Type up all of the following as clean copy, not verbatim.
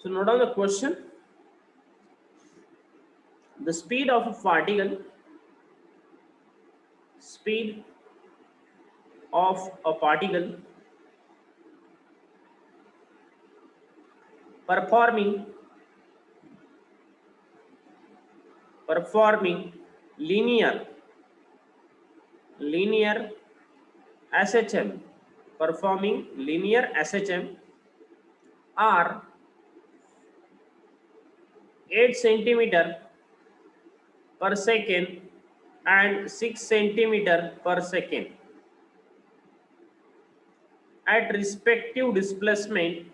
So note down the question. The speed of a particle, speed of a particle performing linear SHM, performing linear SHM are 8 centimeter per second and 6 centimeter per second at respective displacement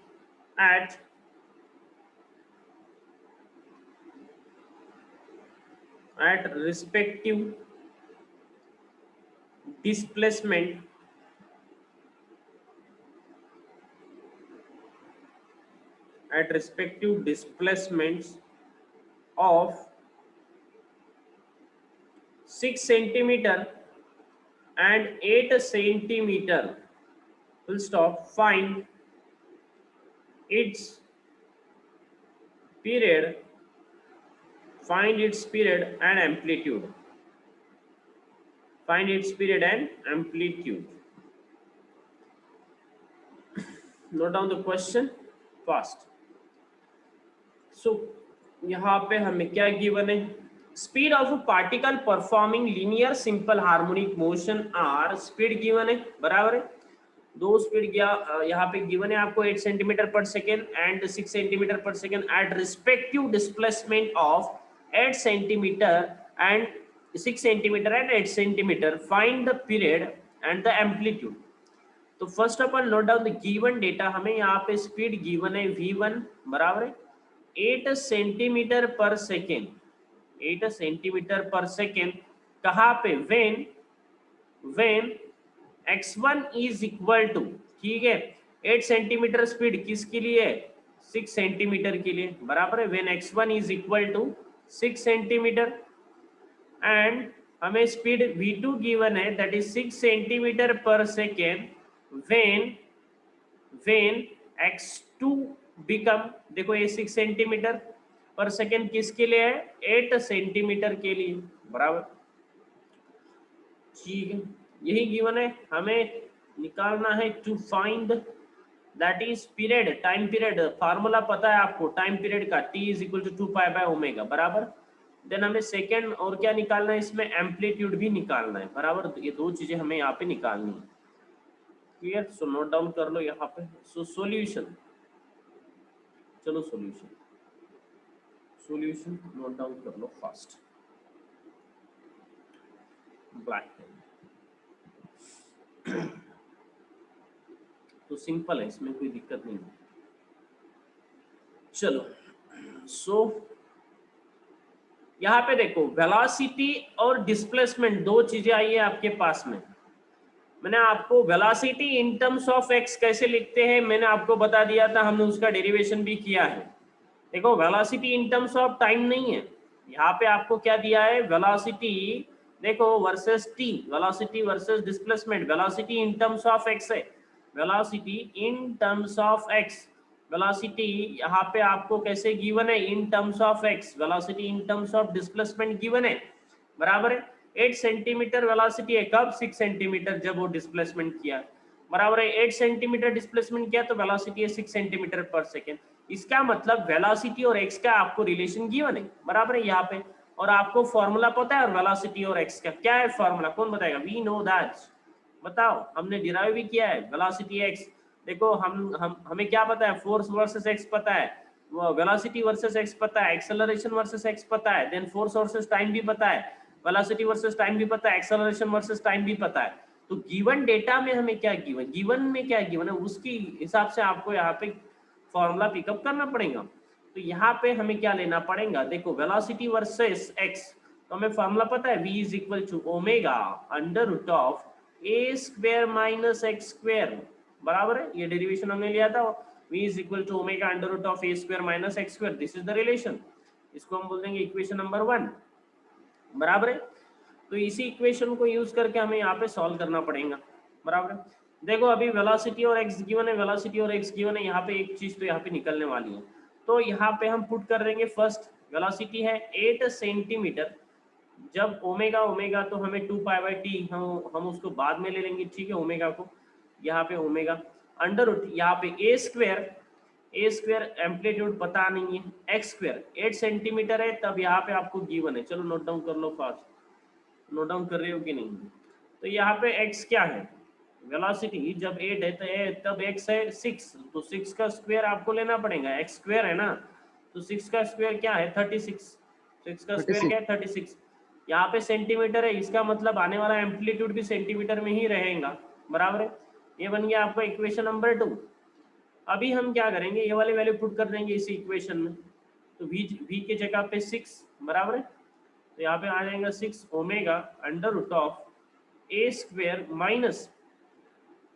at respective displacement at respective displacements of 6 centimeter and 8 centimeter, full stop. Find its period and amplitude. Find its period and amplitude. Note down the question fast. So यहाँ पे हमें क्या given है? Speed of a particle performing linear simple harmonic motion are, speed given है, बराबर है, दो speed यहाँ पे गिवन है आपको 8 centimetre per second and 6 centimetre per second at respective displacement of 8 centimetre and 6 centimetre and 8 centimetre. Find the period and the amplitude. तो first of all note down the given data. हमें यहाँ पे speed given है v1 बराबर है 8 centimetre per second, 8 centimetre per second. कहाँ पे? When x1 is equal to, ठीक है, 8 सेंटीमीटर स्पीड किसके लिए? 6 सेंटीमीटर के लिए, बराबर है. When x1 is equal to 6 centimetre and हमें स्पीड v2 गिवन है that is 6 centimetre per second. When x2 become, देखो ये 6 सेंटीमीटर पर सेकेंड किसके लिए है? 8 सेंटीमीटर के लिए, बराबर, ठीक है. यही गिवन है, हमें निकालना है to find that is period, time period. Formula पता है आपको टाइम पीरियड का, t इज इक्वल टू 2π/ω, बराबर. देन हमें सेकेंड और क्या निकालना है इसमें? एम्पलीट्यूड भी निकालना है, बराबर. ये दो चीजें हमें यहाँ पे निकालनी है. क्लियर? सो नोट डाउन कर लो यहाँ पे. सो सॉल्यूशन, चलो सॉल्यूशन नोट डाउन कर लो फास्ट. ब्लैक तो सिंपल है, इसमें कोई दिक्कत नहीं है. चलो सो यहाँ पे देखो वेलोसिटी और डिस्प्लेसमेंट दो चीजें आई है आपके पास में. मैंने आपको velocity in terms of x कैसे लिखते हैं मैंने आपको बता दिया था, हमने उसका डेरिवेशन भी किया है. देखो velocity in terms of time नहीं है, यहाँ पे आपको क्या दिया है? वेलोसिटी देखो versus T, velocity versus displacement. Velocity in terms of x है, velocity in terms of x. Velocity यहाँ पे आपको कैसे गिवन है? In terms of x. Velocity in terms of displacement given है, बराबर है. 8 सेंटीमीटर वेलोसिटी है, कब? 6 सेंटीमीटर जब वो डिस्प्लेसमेंट किया, बराबर है. 8 सेंटीमीटर डिस्प्लेसमेंट किया तो वेलोसिटी है 6 सेंटीमीटर पर सेकेंड. इसका मतलब वेलोसिटी और एक्स का आपको रिलेशन गिवन है, बराबर है यहाँ पे. और आपको फॉर्मूला पता है और वेलोसिटी और एक्स का क्या है फॉर्मूला? कौन बताएगा? We know that. बताओ, हमने डिराइव भी किया है. वेलोसिटी एक्स, देखो हमें क्या पता है? फोर्स वर्सेस एक्स पता है, वेलोसिटी वर्सेस एक्स पता है, एक्सेलरेशन वर्सेस एक्स पता है, देन फोर्स वर्सेस टाइम भी पता है, वेलोसिटी वर्सेस टाइम भी पता है, एक्सेलरेशन वर्सेस टाइम भी पता है. तो गिवन डेटा में हमें क्या गिवन में क्या गिवन है उसकी हिसाब से आपको यहाँ पे फॉर्मूला पिकअप करना पड़ेगा. तो यहाँ पे हमें क्या लेना पड़ेगा? देखो वेलोसिटी वर्सेस एक्स, तो हमें फॉर्मूला पता है v is equal to omega under root of A square minus x square, बराबर है. ये डेरिवेशन हमने लिया था, v is equal to omega under root of A square minus x square. This is the relation. इसको हम बोल देंगे इक्वेशन नंबर 1, बराबर है. तो इसी इक्वेशन को यूज करके हमें यहाँ पे सॉल्व करना पड़ेगा, बराबर है. देखो अभी वेलोसिटी और एक्स गिवन है, वेलोसिटी और एक्स गिवन है, यहाँ पे एक चीज तो यहाँ पे निकलने वाली है. तो यहाँ पे हम पुट कर देंगे फर्स्ट वेलोसिटी है 8 सेंटीमीटर, जब ओमेगा ओमेगा तो हमें 2 पाई/t हम उसको बाद में ले लेंगे, ठीक है, ओमेगा को यहाँ पे ओमेगा अंडर रूट यहाँ पे ए स्क्वायर एम्पलीट्यूड पता नहीं है, एक्स स्क्वायर 8 सेंटीमीटर है, तब यहाँ पे आपको गिवन है, चलो नोट डाउन कर लो फास्ट, नोट डाउन कर रहे हो कि नहीं। तो यहाँ पे x क्या है, वेलोसिटी जब 8 है तो तब x है 6, तो 6 का स्क्वायर आपको लेना पड़ेगा, x स्क्वायर है ना, तो 6 का स्क्वायर क्या है 36, 6 का स्क्वायर क्या है 36, यहाँ पे सेंटीमीटर है, इसका मतलब आने वाला एम्पलीट्यूड भी सेंटीमीटर में ही रहेगा, बराबर है। ये बन गया आपका इक्वेशन नंबर 2। अभी हम क्या करेंगे, ये वाले वैल्यू पुट कर देंगे इसी इक्वेशन में, तो v के जगह पे 6 बराबर है, तो यहाँ पे आ जाएगा 6 omega under root of A square minus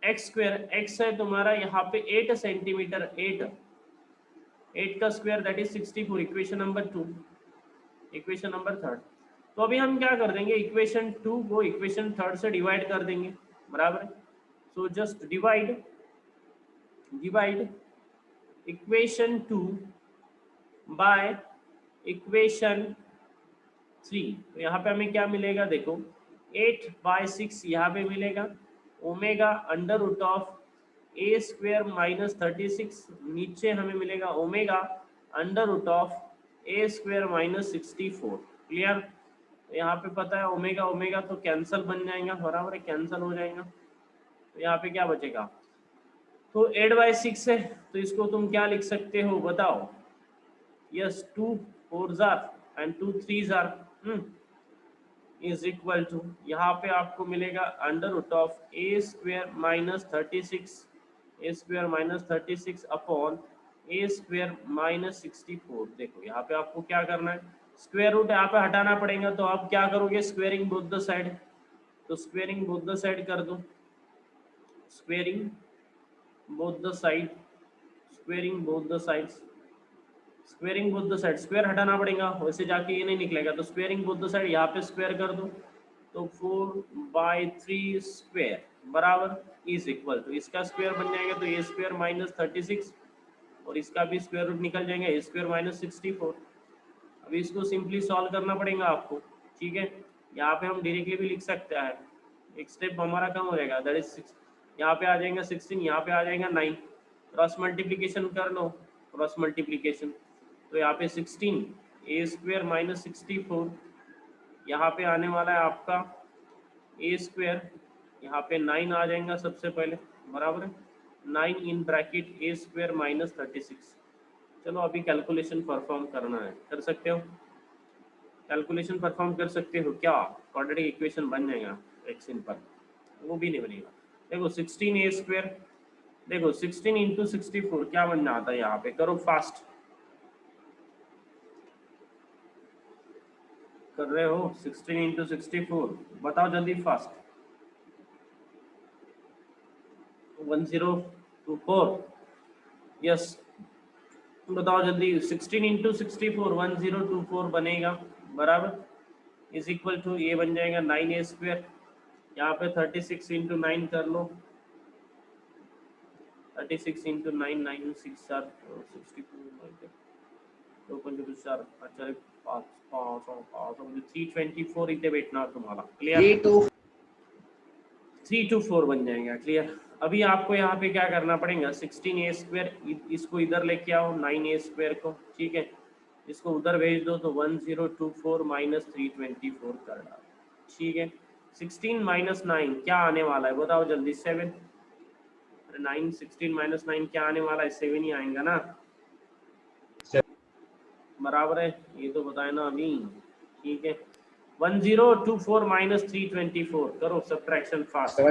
x square, X है तुम्हारा यहाँ पे 8 सेंटीमीटर, 8 का square that is 64, equation number 2, equation number 3। तो अभी हम क्या कर देंगे, इक्वेशन 2 को इक्वेशन 3 से डिवाइड कर देंगे, बराबर है। So just divide equation 2 by equation 3, तो यहाँ पे हमें क्या मिलेगा देखो, 8/6 यहाँ पे मिलेगा, omega under root of A square minus 36, नीचे हमें मिलेगा omega under root of A square minus 64, clear. तो यहाँ पे पता है ओमेगा ओमेगा तो कैंसल बन जाएगा, बराबर है, कैंसल हो जाएगा, तो यहाँ पे क्या बचेगा, तो 8/6 है, तो इसको तुम क्या लिख सकते हो बताओ, yes 2 4s and 2 3s is equal to, यहाँ पे आपको मिलेगा under root of A square minus 36, A square minus 36 upon A square minus 64। देखो यहाँ पे आपको क्या करना है, स्क्वायर रूट यहाँ पे हटाना पड़ेगा, तो आप क्या करोगे, स्क्वेयरिंग बोथ द साइड, तो स्क्वेयरिंग बोथ द साइड कर दो, squaring both the side, squaring both the sides, squaring both the side, square हटाना पड़ेगा, वैसे जाके ये नहीं निकलेगा, तो स्क्वेयरिंग बोथ द साइड यहाँ पे स्क्वायर कर दो, तो 4/3 स्क्वायर बराबर इज इक्वल टू, इसका स्क्वायर बन जाएगा तो ए स्क्वायर माइनस 36 और इसका भी स्क्वायर रूट निकल जाएगा, ए स्क्वायर माइनस 64। अभी इसको सिंपली सॉल्व करना पड़ेगा आपको, ठीक है, यहाँ पे हम डायरेक्टली भी लिख सकते हैं, एक स्टेप हमारा कम हो जाएगा, दैट इज 6, यहाँ पे आ जाएगा 16, यहाँ पे आ जाएगा 9, क्रॉस मल्टीप्लीकेशन कर लो, क्रॉस मल्टीप्लीकेशन, तो यहाँ पे 16 ए स्क्वायर माइनस 64, यहाँ पे आने वाला है आपका ए स्क्वायर, यहाँ पे 9 आ जाएगा सबसे पहले, बराबर है, 9 इन ब्रैकेट ए स्क्वायर माइनस 36। चलो अभी कैलकुलेशन परफॉर्म करना है, कर सकते हो, कैलकुलेशन परफॉर्म कर सकते हो क्या, क्वाड्रेटिक इक्वेशन बन जाएगा एक सिंपल, वो भी नहीं बनेगा। देखो 16 ए स्क्वायर, देखो 16 इंटू 64 क्या बन जाता है, यहाँ पे करो फास्ट, कर रहे हो 16 इंटू 64, बताओ जल्दी फास्ट, 1024, यस बताओ जल्दी, 16 इंटू 64 1024 बनेगा, बराबर इज इक्वल टू ये बन जाएगा 9 ए स्क्वायर, यहाँ पे 36 इंटू 9 कर लो, 36 इंटू 9 9 6 4 64 2 5 4 अच्छा 324 इथे भेटणार तुम्हाला, क्लियर, 324 बन जाएगा, क्लियर। अभी आपको यहाँ पे क्या करना पड़ेगा, 16 ए स्क्वायर इसको इधर लेके आओ, 9 ए स्क्वायर को, ठीक है, इसको उधर भेज दो, तो 1024 माइनस 324 कर डालो, ठीक है, 16 माइनस 9 क्या आने वाला है बताओ जल्दी, 7, 9 16 माइनस 9 क्या आने वाला है, 7 ही आएगा ना, बराबर है, ये तो बताए ना अभी, ठीक है, 1024 माइनस 324 करो सब्ट्रैक्शन फास्ट,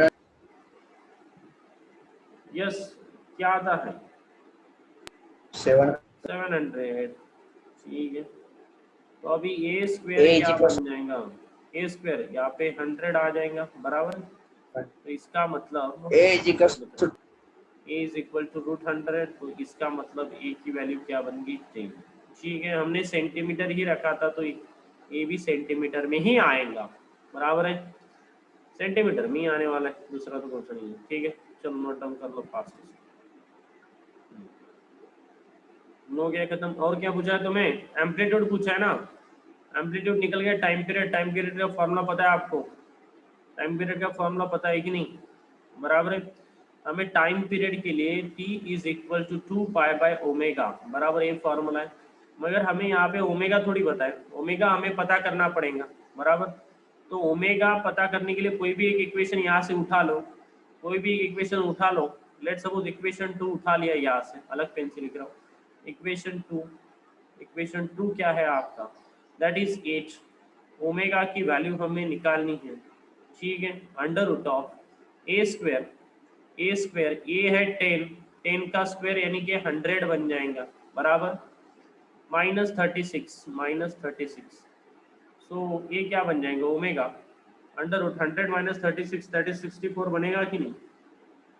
यस क्या आता है 700, ठीक है, तो अभी ए स्क्वायर क्या बन जाएगा, ए स्क्वायर यहाँ पे 100 आ जाएगा, बराबर, तो इसका मतलब ए इज इक्वल टू √100, तो इसका मतलब ए की वैल्यू क्या बन गई 10, ठीक है, हमने सेंटीमीटर ही रखा था तो ये भी सेंटीमीटर में ही आएगा, बराबर है, सेंटीमीटर में ही आने वाला है, दूसरा तो कुछ नहीं है, ठीक है, चलो नोट डाउन कर लो फास्ट, हो गया खत्म। और क्या पूछा है तुम्हें? एम्पलीट्यूड पूछा है ना, एम्पलीट्यूड निकल गया। टाइम पीरियड, टाइम पीरियड का फॉर्मूला पता है आपको? टाइम पीरियड का फॉर्मूला पता है कि नहीं? बराबर है। हमें टाइम पीरियड के लिए t इज इक्वल टू 2 पाई/ओमेगा, बराबर ये फॉर्मूला है। मगर हमें यहाँ पे ओमेगा थोड़ी पता है, ओमेगा हमें पता करना पड़ेगा, बराबर। तो ओमेगा पता करने के लिए कोई भी एक इक्वेशन यहाँ से उठा लो, कोई भी एक इक्वेशन उठा लो। लेट सपोज इक्वेशन 2 उठा लिया यहाँ से, अलग पेन से लिख रहा हूँ। इक्वेशन 2 क्या है आपका? That is 8। ओमेगा की वैल्यू हमें निकालनी है, ठीक है। Under root of A square, a है 10, 10 का स्क्वायर यानी कि 100 बन जाएगा, बराबर। -36 सो ये क्या बन जाएंगे? Omega under root 100 - 36 that is 64 बनेगा कि नहीं?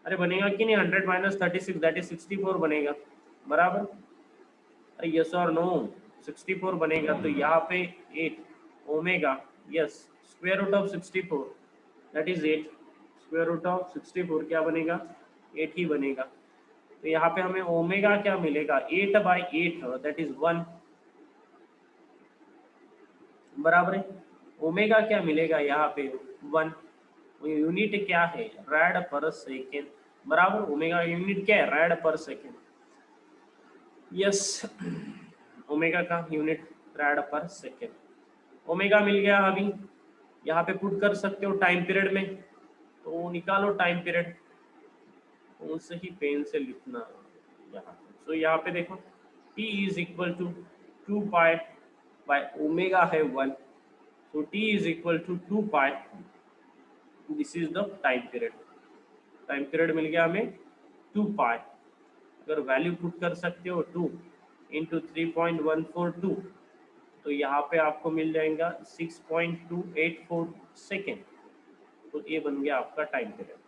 अरे बनेगा कि नहीं? 100 - 36 दैट इज 64 बनेगा, बराबर। अरे यस और नो? 64 बनेगा। तो यहाँ पे 8 omega, yes, square root of 64 that is 8, square root of 64 क्या बनेगा? 8 ही बनेगा। तो यहाँ पे हमें ओमेगा क्या मिलेगा? 8/8 दैट इज 1, बराबर है। ओमेगा क्या मिलेगा यहाँ पे? 1। यूनिट क्या है? रैड पर सेकेंड, बराबर। ओमेगा यूनिट क्या है? रैड पर सेकेंड, यस। ओमेगा का यूनिट रैड पर सेकेंड। ओमेगा मिल गया। अभी यहाँ पे पुट कर सकते हो टाइम पीरियड में, तो निकालो टाइम पीरियड, उनसे ही पेन से लिखना यहाँ। सो यहाँ पे देखो t इज इक्वल टू 2 पाई/ओमेगा है 1, so t is equal to 2 pi, this is the time period। Time period मिल गया हमें 2 पाई। अगर वैल्यू पुट कर सकते हो 2 इंटू 3.142, तो यहाँ पे आपको मिल जाएगा 6.284 सेकेंड। तो ये बन गया आपका टाइम पीरियड,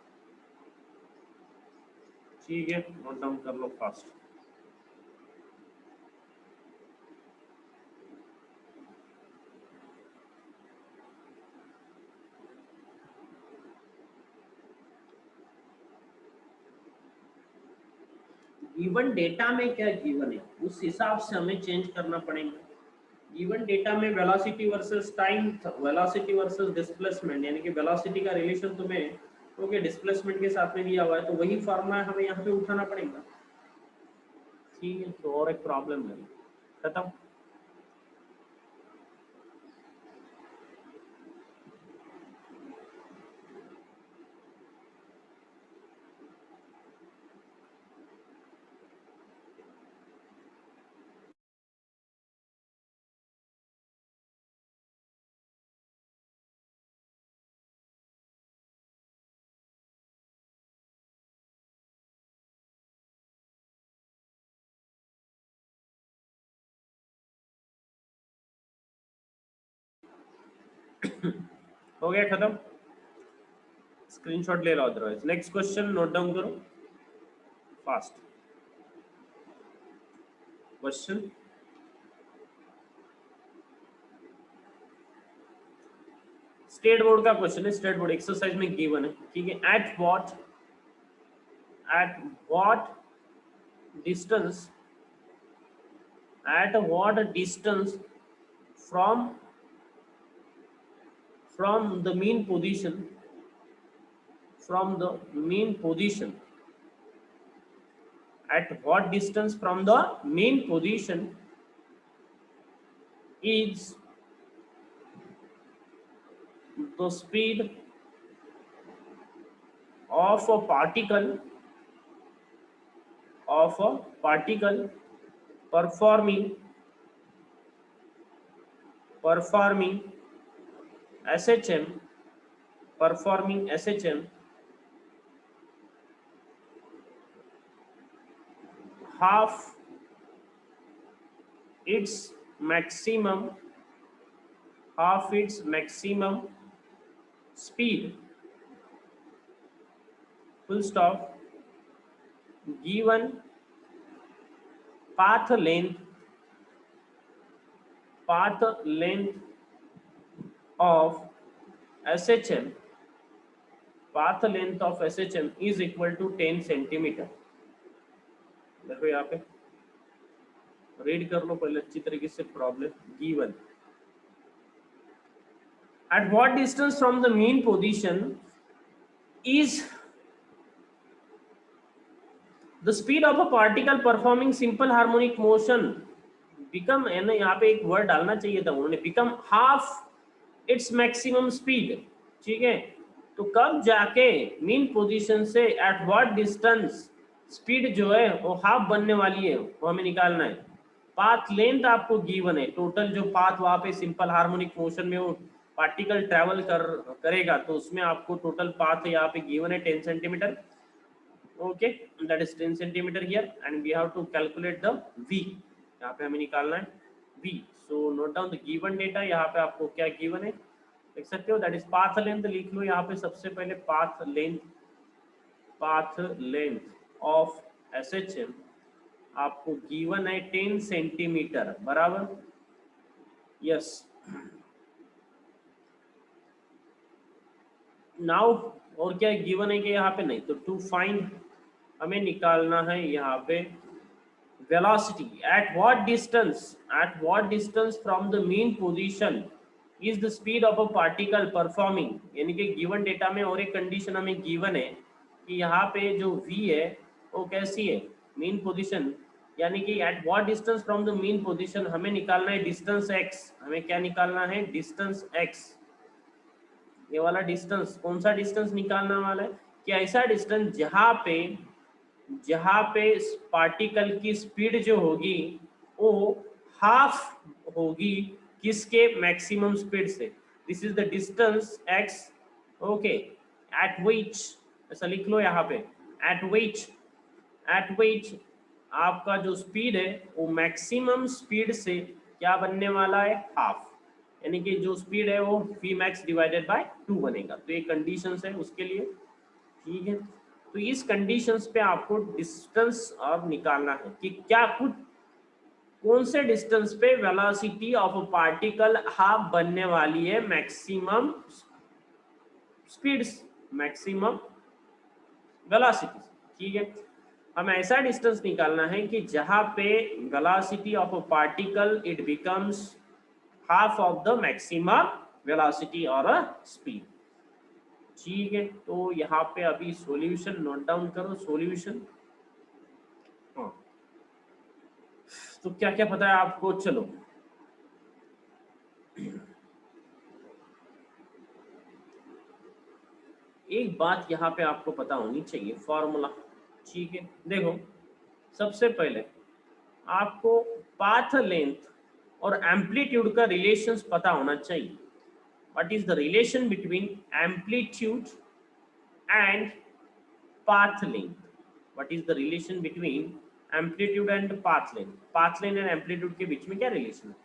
ठीक है। नोट डाउन कर लो फास्ट। गिवन डेटा में क्या गिवन है उस हिसाब से हमें चेंज करना पड़ेगा। गिवन डेटा में velocity versus time, velocity versus displacement, यानी कि वेलोसिटी का रिलेशन तुम्हें क्योंकि डिस्प्लेसमेंट के साथ में दिया हुआ है, तो वही फॉर्मूला हमें यहाँ पे उठाना पड़ेगा, ठीक है। तो और एक प्रॉब्लम है, खत्म। हो गया खत्म। स्क्रीनशॉट ले लो, otherwise next question note down करो फास्ट। क्वेश्चन स्टेट बोर्ड का क्वेश्चन है, स्टेट बोर्ड एक्सरसाइज में गिवन है, ठीक है। At distance at what distance from the mean position, at what distance from the mean position is the speed of a particle performing SHM half its maximum speed, full stop, given path length of SHM, is equal to 10 centimetre. देखो यहाँ पे read कर लो पहले अच्छी तरीके से problem. Given at what distance from the mean position is the speed of a particle performing simple harmonic motion become, है ना, यहाँ पे एक वर्ड डालना चाहिए था उन्होंने, become half its maximum speed। ठीक है, तो कब जाके मीन पोजीशन से एट व्हाट डिस्टेंस स्पीड जो है वो हाफ बनने वाली है, वो हमें निकालना है। पाथ लेंथ आपको गिवन है, टोटल जो पाथ वहां पे सिंपल हार्मोनिक मोशन में वो पार्टिकल ट्रेवल करेगा, तो उसमें आपको टोटल पाथ यहाँ पे गिवन है 10 centimetre. Okay, that is 10 centimetre here and we have to calculate the v, यहाँ पे हमें निकालना है v। So note down the given data. यहाँ पे आपको क्या गिवन है देख सकते हो, दैट इज पाथ लेंथ। लिख लो यहाँ पे सबसे पहले पाथ लेंथ ऑफ SHM आपको गिवन है 10 सेंटीमीटर, बराबर। यस, नाउ और क्या गिवन है कि यहाँ पे नहीं, तो टू फाइंड हमें निकालना है यहाँ पे velocity at what distance from the mean position is the speed of a particle performing, यानी कि गिवन डेटा में और एक कंडीशन हमें गिवन है कि यहाँ पे जो v है वो कैसी है, मीन पोजीशन, यानी कि at what distance from the mean position हमें निकालना है डिस्टेंस x। हमें क्या निकालना है, डिस्टेंस x। ये वाला डिस्टेंस, कौन सा डिस्टेंस निकालना वाला है कि ऐसा डिस्टेंस जहाँ पे पार्टिकल की स्पीड जो होगी वो हाफ होगी किसके, मैक्सिमम स्पीड से। This is the distance x। Okay, eight विच, ऐसा लिख लो यहाँ पे, एट विच आपका जो स्पीड है वो मैक्सिमम स्पीड से क्या बनने वाला है, हाफ, यानी कि जो स्पीड है वो v max डिवाइडेड बाय 2 बनेगा। तो ये कंडीशन है उसके लिए। ठीक है, तो इस कंडीशंस पे आपको डिस्टेंस अब निकालना है कि क्या कुछ कौन से डिस्टेंस पे velocity of a particle half बनने वाली है मैक्सिमम स्पीड, मैक्सिमम वेलोसिटी। ठीक है, हमें ऐसा डिस्टेंस निकालना है कि जहां पे velocity of a particle it becomes half of the maximum velocity और स्पीड। ठीक है, तो यहाँ पे अभी सॉल्यूशन नोट डाउन करो, सॉल्यूशन। हाँ, तो क्या क्या पता है आपको, चलो एक बात यहाँ पे आपको पता होनी चाहिए, फॉर्मूला। ठीक है, देखो सबसे पहले आपको पाथ लेंथ और एम्पलीट्यूड का रिलेशंस पता होना चाहिए। What is the relation between amplitude and path length? What is the relation between amplitude and path length? Path length and amplitude के बीच में क्या रिलेशन है?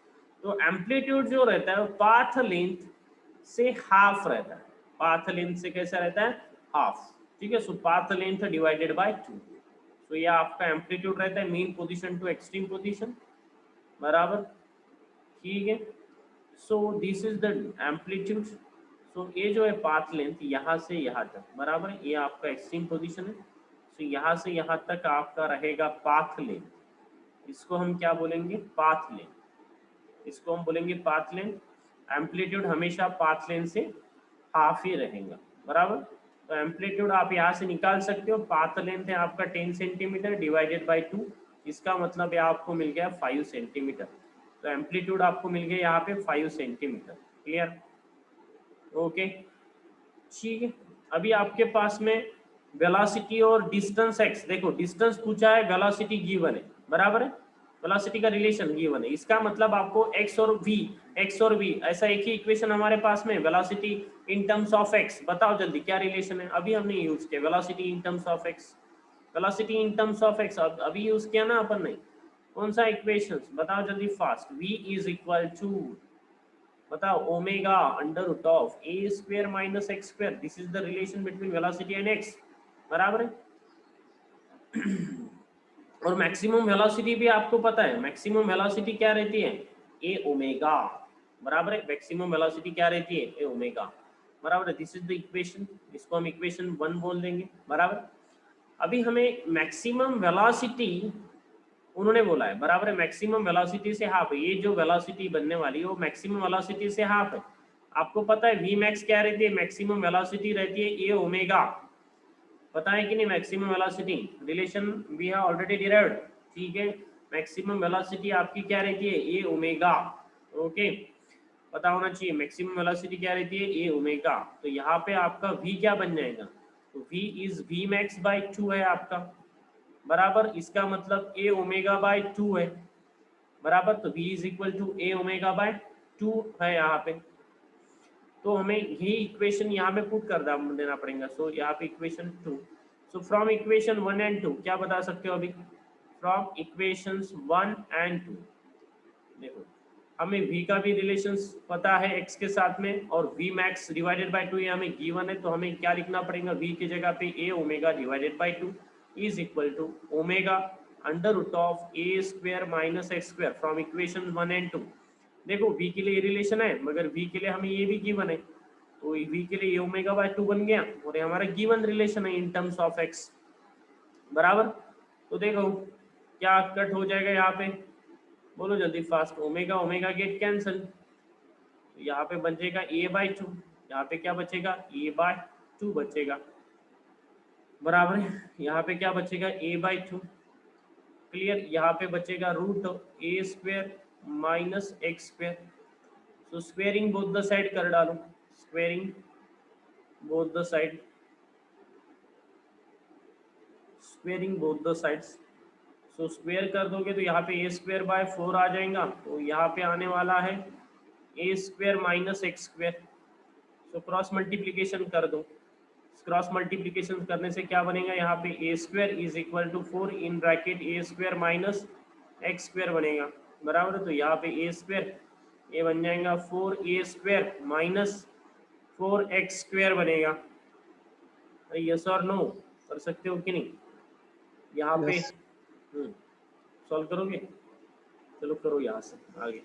तो एम्पलीट्यूड जो रहता है वो पाथ लेंथ से हाफ रहता है। पाथ लेंथ से कैसा रहता है, हाफ। ठीक है, so path length divided by 2। तो ये आपका एम्पलीट्यूड रहता है mean position to extreme position, बराबर। ठीक है, so this is the amplitude. So ये जो है पाथ लेंथ यहाँ से यहाँ तक, बराबर, ये आपका एक्सट्रीम पोजीशन है। सो यहाँ से यहाँ तक आपका रहेगा पाथ लेंथ। इसको हम क्या बोलेंगे, पाथ लेंथ। इसको हम बोलेंगे पाथ लेंथ। एम्पलीट्यूड हमेशा पाथ लेंथ से हाफ ही रहेगा, बराबर। तो एम्पलीट्यूड आप यहाँ से निकाल सकते हो, पाथ लेंथ है आपका 10 सेंटीमीटर डिवाइडेड बाई 2, इसका मतलब है आपको मिल गया 5 सेंटीमीटर। तो एम्पलीट्यूड आपको मिल गया यहाँ पे 5 सेंटीमीटर। क्लियर? ओके, ठीक है। अभी आपके पास में वेलोसिटी और डिस्टेंस x, देखो डिस्टेंस पूछा है, वेलोसिटी गिवन है, बराबर है। वेलोसिटी का रिलेशन गिवन है, इसका मतलब आपको x और v ऐसा एक ही इक्वेशन हमारे पास में, velocity in terms of x। बताओ जल्दी क्या रिलेशन है, अभी हमने यूज किया velocity in terms of x। Velocity in terms of x अभी यूज किया ना अपन ने, कौन सा इक्वेशन बताओ जल्दी fast. v is equal to, बताओ, omega under root of A square minus x square. This is the relation between velocity and x, बराबर है। और मैक्सिमम वेलोसिटी भी आपको पता है, मैक्सिमम वेलोसिटी क्या रहती है, ए ओमेगा, बराबर है। मैक्सिमम वेलोसिटी क्या रहती है, ए ओमेगा, बराबर है। दिस इज द इक्वेशन, इसको हम इक्वेशन 1 बोल देंगे, बराबर। अभी हमें मैक्सिमम वेलोसिटी उन्होंने बोला है, बराबर है, मैक्सिमम वेलोसिटी से हाफ है। ये जो वेलोसिटी बनने वाली है वो मैक्सिमम वेलोसिटी से हाफ है। आपको पता है वी मैक्स क्या रहती है, मैक्सिमम वेलोसिटी रहती है ए ओमेगा, पता है कि नहीं, maximum velocity relation we have already derived, ठीक है। मैक्सिमम वेलोसिटी आपकी क्या रहती है, ए ओमेगा, ओके, पता होना चाहिए मैक्सिमम वेलोसिटी क्या रहती है, ए ओमेगा। तो यहाँ पे आपका v क्या बन जाएगा, तो v is V max by 2 है आपका, बराबर, इसका मतलब ए ओमेगा बाई 2 है, बराबर। तो v is equal to A omega by 2 है यहाँ पे। तो हमें यही इक्वेशन यहाँ पे पुट कर देना पड़ेगा। सो यहाँ पे equation 2, so from equation 1 and 2 क्या बता सकते हो अभी, फ्रॉम इक्वेशंस 1 एंड 2 देखो हमें v का भी रिलेशंस पता है x के साथ में, और v मैक्स डिवाइडेड बाय 2 ये हमें गिवन है, तो हमें क्या लिखना पड़ेगा, v की जगह पे a omega divided by 2 is equal to omega under root of a square minus x square from equation 1 and 2। देखो v के लिए ये रिलेशन है, मगर v के लिए हमें ये भी गिवन है, तो v के लिए a ओमेगा बाय 2 बन गया, और ये हमारा गिवन रिलेशन है इन टर्म्स ऑफ x, बराबर। तो देखो क्या कट हो जाएगा यहाँ पे, बोलो जल्दी fast, omega omega get cancel, तो यहाँ पे बचेगा a बाई 2, यहाँ पे क्या बचेगा, a बाय 2 बचेगा, बराबर है। यहाँ पे क्या बचेगा, a बाई 2, क्लियर। यहाँ पे बचेगा root a square minus x square, so squaring both the side कर डालो, squaring both the side, squaring both the sides, so square कर दोगे तो यहाँ पे a स्क्वायर बाय 4 आ जाएगा, तो यहाँ पे आने वाला है a square minus x square, so cross multiplication कर दो, क्रॉस मल्टीप्लीकेशन करने से क्या बनेगा, यहाँ पे a square is equal to 4 in bracket a square minus x square बनेगा, बराबर। तो यहाँ पे ए स्क्वायर ये बन जाएगा 4 ए स्क्वायर माइनस 4 एक्स स्क्वायर बनेगा, यस और नो, कर सकते हो कि नहीं, यहाँ पे यस सॉल्व करोगे, चलो करो यहाँ से आगे,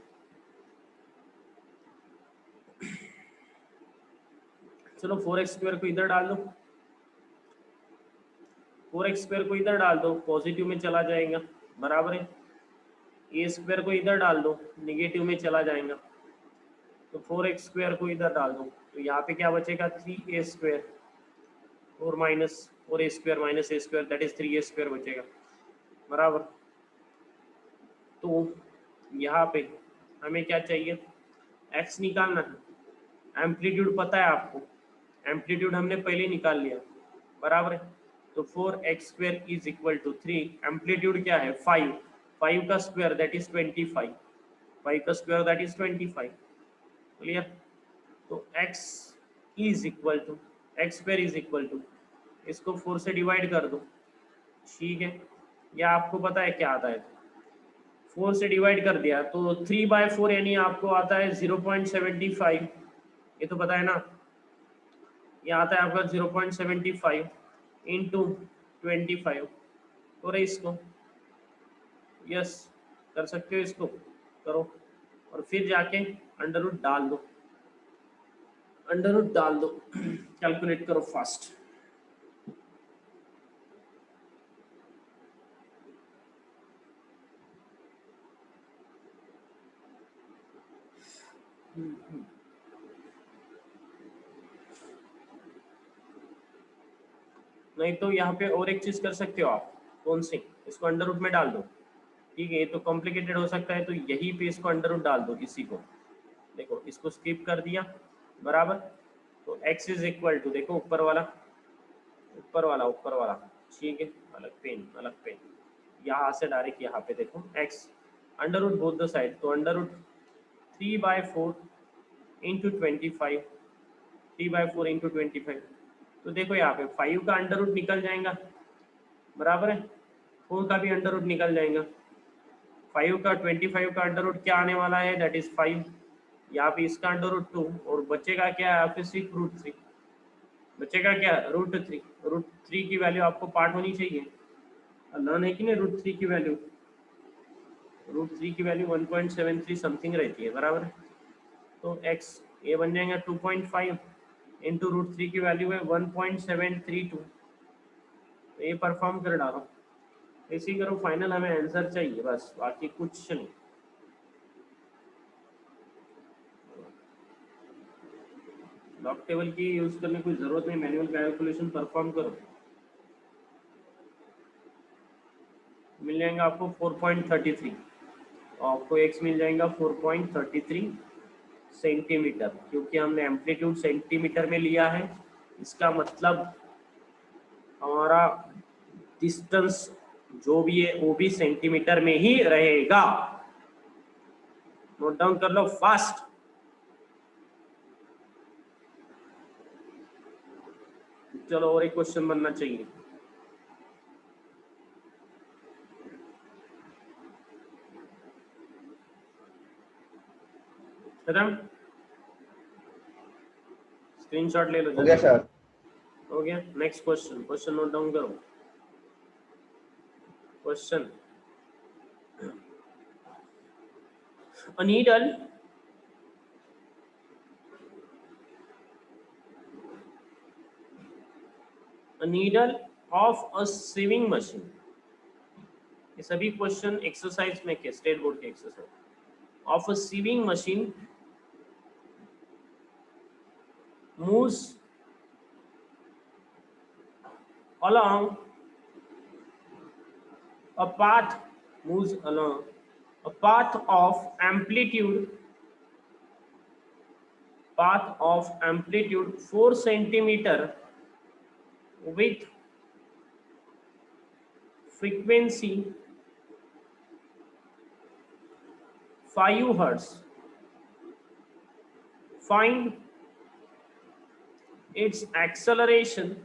चलो 4x स्क्वायर को इधर डाल दो, 4x स्क्वायर को इधर डाल दो, पॉजिटिव में चला जाएगा, बराबर है। ए स्क्वायर को इधर डाल दो, निगेटिव में चला जाएगा, तो 4x स्क्वायर को इधर डाल दो, तो यहाँ पे क्या बचेगा, 3a square, 4 minus 4a square minus A square that is 3a square बचेगा, बराबर। तो यहाँ पे हमें क्या चाहिए, x निकालना है, एम्पलीट्यूड पता है आपको, एम्पलीट्यूड हमने पहले निकाल लिया, बराबर है। तो 4x square is equal to 3, amplitude क्या है 5, 5 का स्क्वायर दैट इज 25, 5 का स्क्वायर दैट इज 25, क्लियर। तो x is equal to X square is equal to, इसको 4 से डिवाइड कर दो, ठीक है, या आपको पता है क्या आता है, 4 से डिवाइड कर दिया तो 3/4 यानी आपको आता है 0.75, ये तो पता है ना, ये आता है आपका 0.75 इंटू 25, और इसको यस कर सकते हो, इसको करो, और फिर जाके अंडर रूट डाल दो, अंडर रूट डाल दो, कैलकुलेट करो फास्ट, नहीं तो यहाँ पे और एक चीज कर सकते हो आप, कौन सी, इसको अंडर रूट में डाल दो, ठीक है, ये तो कॉम्प्लिकेटेड हो सकता है, तो यही पे इसको अंडर रूट डाल दो, इसी को देखो, इसको स्किप कर दिया, बराबर। तो x इज इक्वल टू, देखो ऊपर वाला, ऊपर वाला, ऊपर वाला, ठीक है, अलग पेन, अलग पेन, यहाँ से डायरेक्ट यहाँ पे देखो x under root both the side, तो अंडर रूट 3/4 इंटू 25, 3/4 इंटू 25, तो देखो यहाँ पे 5 का अंडर रूट निकल जाएगा, बराबर है, 4 का भी अंडर रूट निकल जाएगा, 5 का 25 का अंडर रूट क्या आने वाला है, दैट इज 5, यहाँ पे इसका अंडर रूट 2, और बचेगा क्या यहाँ पे सिर्फ रूट 3, बचेगा क्या रूट 3, रूट 3 की वैल्यू आपको पार्ट होनी चाहिए, लर्न है कि नहीं, रूट 3 की वैल्यू, रूट 3 की वैल्यू 1.73 समथिंग रहती है, बराबर। तो x ये बन जाएगा 2.5 इंटू रूट 3 की वैल्यू है 1.732, तो ये परफॉर्म कर डालो, ऐसे ही करो, फाइनल हमें आंसर चाहिए बस, बाकी कुछ नहीं। लॉग टेबल की यूज करने की जरूरत नहीं, मैनुअल कैलकुलेशन परफॉर्म करो, मिल जाएगा आपको 4.33, आपको एक्स मिल जाएगा 4.33 सेंटीमीटर, क्योंकि हमने एम्पलीट्यूड सेंटीमीटर में लिया है, इसका मतलब हमारा डिस्टेंस जो भी है वो भी सेंटीमीटर में ही रहेगा। नोट डाउन कर लो फास्ट। चलो और एक क्वेश्चन बनना चाहिए। खत्म, स्क्रीनशॉट ले लो हो गया जल्दी। सर। हो गया, next question, question note down करो। Question, a needle of a sewing machine, ये सभी क्वेश्चन एक्सरसाइज में के स्टेट बोर्ड के exercise, of a sewing machine moves along a path moves along a path of amplitude 4 centimeter with frequency 5 hertz. Find its acceleration.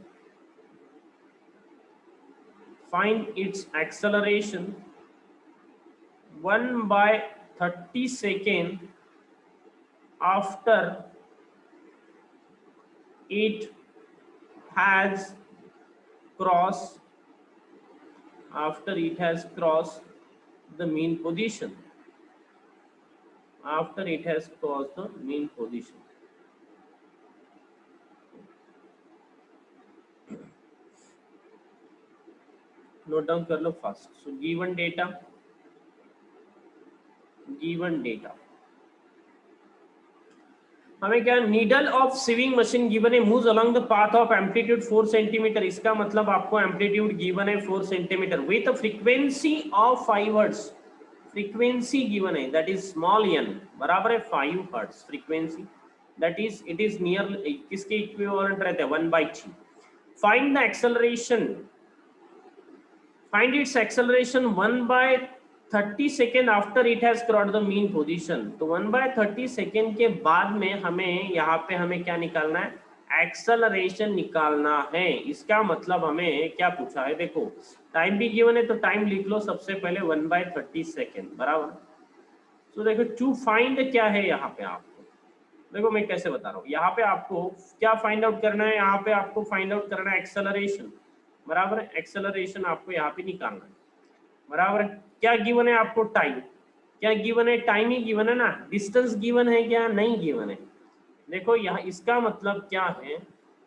Find its acceleration 1/30 after it has crossed the mean position. After it has crossed the mean position. Note down कर लो fast. So given data हमें क्या, needle of sewing machine given है, moves along the path of amplitude 4 centimetre, इसका मतलब आपको amplitude given है 4 centimetre with frequency of 5 hertz, frequency given है that is small n बराबर है 5 hertz frequency, that is it is near किसके equivalent रहता है 1/3। Find the acceleration, find its acceleration 1/30 second after it has crossed the mean position. तो 1/30 second के बाद में हमें यहाँ पे हमें क्या निकालना है, एक्सेलरेशन निकालना है। इसका मतलब हमें क्या पूछा है, देखो टाइम भी गिवन है तो टाइम लिख लो सबसे पहले 1/30 सेकेंड बराबर। तो देखो टू फाइंड क्या है यहाँ पे, आपको देखो मैं कैसे बता रहा हूँ, यहाँ पे आपको क्या फाइंड आउट करना है, यहाँ पे आपको फाइंड आउट करना है एक्सेलरेशन बराबर है, एक्सेलरेशन आपको यहाँ पे निकालना है बराबर है। क्या गिवन है आपको, टाइम, क्या गिवन है, टाइम ही गिवन है ना, डिस्टेंस गिवन है क्या, नहीं गिवन है। देखो यहाँ इसका मतलब क्या है,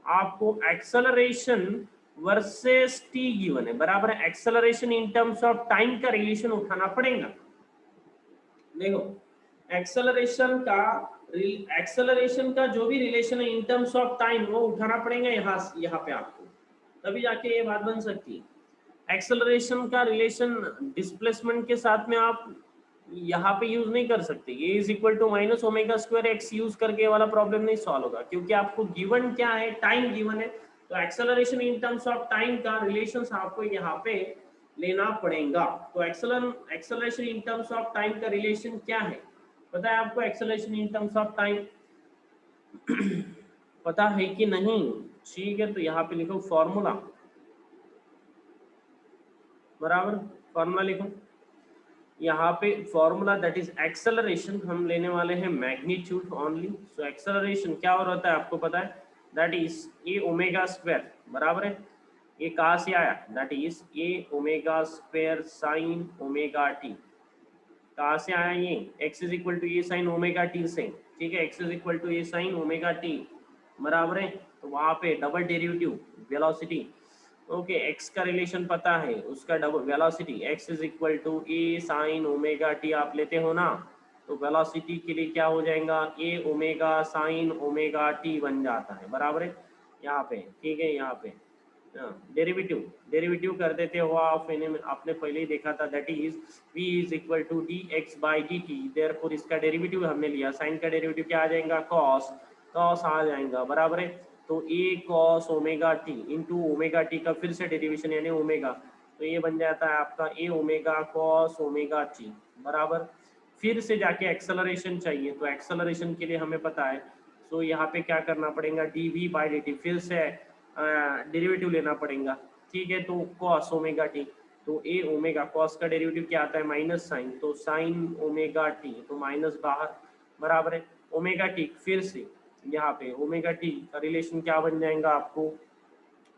आपको एक्सेलरेशन वर्सेस टी गिवन है बराबर है, acceleration in terms of time का रिलेशन उठाना पड़ेगा। देखो एक्सेलरेशन का जो भी रिलेशन है इन टर्म्स ऑफ टाइम वो उठाना पड़ेगा यहाँ पे आपको, तभी जाके ये बात बन सकती है। एक्सेलरेशन का रिलेशन डिस्प्लेसमेंट के साथ में आप यहाँ पे यूज नहीं कर सकते, ये is equal to minus omega square x use करके वाला प्रॉब्लम नहीं सॉल्व होगा, क्योंकि आपको गिवन क्या है, टाइम गिवन है। तो acceleration in terms of time का रिलेशन आपको यहाँ पे लेना पड़ेगा। तो acceleration in terms of time का रिलेशन क्या है पता है आपको, acceleration in terms of time पता है कि नहीं, ठीक है तो यहाँ पे लिखो फॉर्मूला बराबर, फॉर्मूला लिखो यहाँ पे फॉर्मूला, दैट इज एक्सेलरेशन हम लेने वाले हैं मैग्नीट्यूड ओनली। सो एक्सेलरेशन क्या हो रहा है आपको पता है, that is a omega square बराबर है, ये कहाँ से आया, that is a omega square sine omega t, कहाँ से आया ये, x is equal to a sine omega t से, ठीक है, x is equal to a sine omega t बराबर है। तो वहाँ पे double derivative velocity okay, x का रिलेशन पता है, उसका double velocity x is equal to a sine omega T आप लेते हो ना, तो वेलोसिटी के लिए क्या हो जाएगा, ए ओमेगा साइन ओमेगा टी बन जाता है, बराबर है यहाँ पे, ठीक है। यहाँ पे डेरिवेटिव डेरिवेटिव कर देते हो आप, आपने पहले ही देखा था, that is v is equal to d x by d t, therefore इसका डेरिवेटिव हमने लिया, साइन का डेरिवेटिव क्या आ जाएगा, कॉस, कॉस आ जाएगा, बराबर है। तो a cos omega T into omega T का फिर से डेरिवेशन यानी ओमेगा, तो ये बन जाता है आपका a omega cos omega t, बराबर। फिर से जाके एक्सेलरेशन चाहिए, तो एक्सेलरेशन के लिए हमें पता है, तो यहाँ पे क्या करना पड़ेगा, d v by d t, फिर से डेरिवेटिव लेना पड़ेगा, ठीक है। तो cos ओमेगा टी, तो a ओमेगा cos का डेरिवेटिव क्या आता है, माइनस साइन, तो साइन ओमेगा टी, तो माइनस बाहर, बराबर है। ओमेगा टी फिर से यहाँ पे ओमेगा टी का रिलेशन क्या बन जाएगा आपको,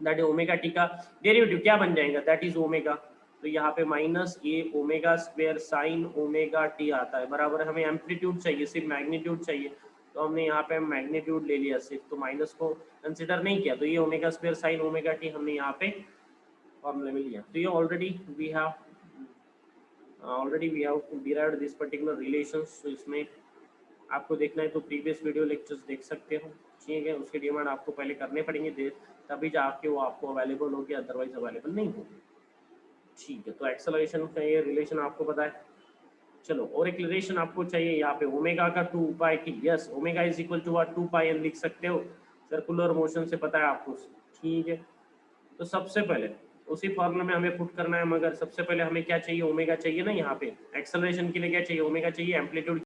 दैट इज ओमेगा टी का डेरिवेटिव क्या बन जाएगा, दैट इज ओमेगा, तो यहाँ पे minus a omega square sine omega T आता है, बराबर। हमें एम्पलीट्यूड चाहिए, सिर्फ मैग्नीट्यूड चाहिए, तो हमने यहाँ पे मैग्नीट्यूड ले लिया सिर्फ, तो माइनस को कंसिडर नहीं किया, तो ये omega square sine omega t हमने यहाँ पे फॉर्मूले में लिया। तो ये already we have derived this particular relations, तो इसमें आपको देखना है तो प्रीवियस वीडियो लेक्चर्स देख सकते हो, ठीक है। उसके डिमांड आपको पहले करने पड़ेंगे, तभी जाके वो आपको अवेलेबल होगी, अदरवाइज अवेलेबल नहीं होगी, ठीक है। तो एक्सेलरेशन का ये रिलेशन आपको पता है। चलो, और एक रिलेशन आपको चाहिए यहाँ पे, ओमेगा का 2 pi T, yes omega is equal to 2 pi n लिख सकते हो, सर्कुलर मोशन से पता है आपको, ठीक है। तो सबसे पहले उसी फॉर्मूला में हमें पुट करना है, मगर सबसे पहले हमें क्या चाहिए, ओमेगा चाहिए ना, यहाँ पे एक्सेलरेशन के लिए क्या चाहिए, ओमेगा चाहिए, एम्पलीट्यूड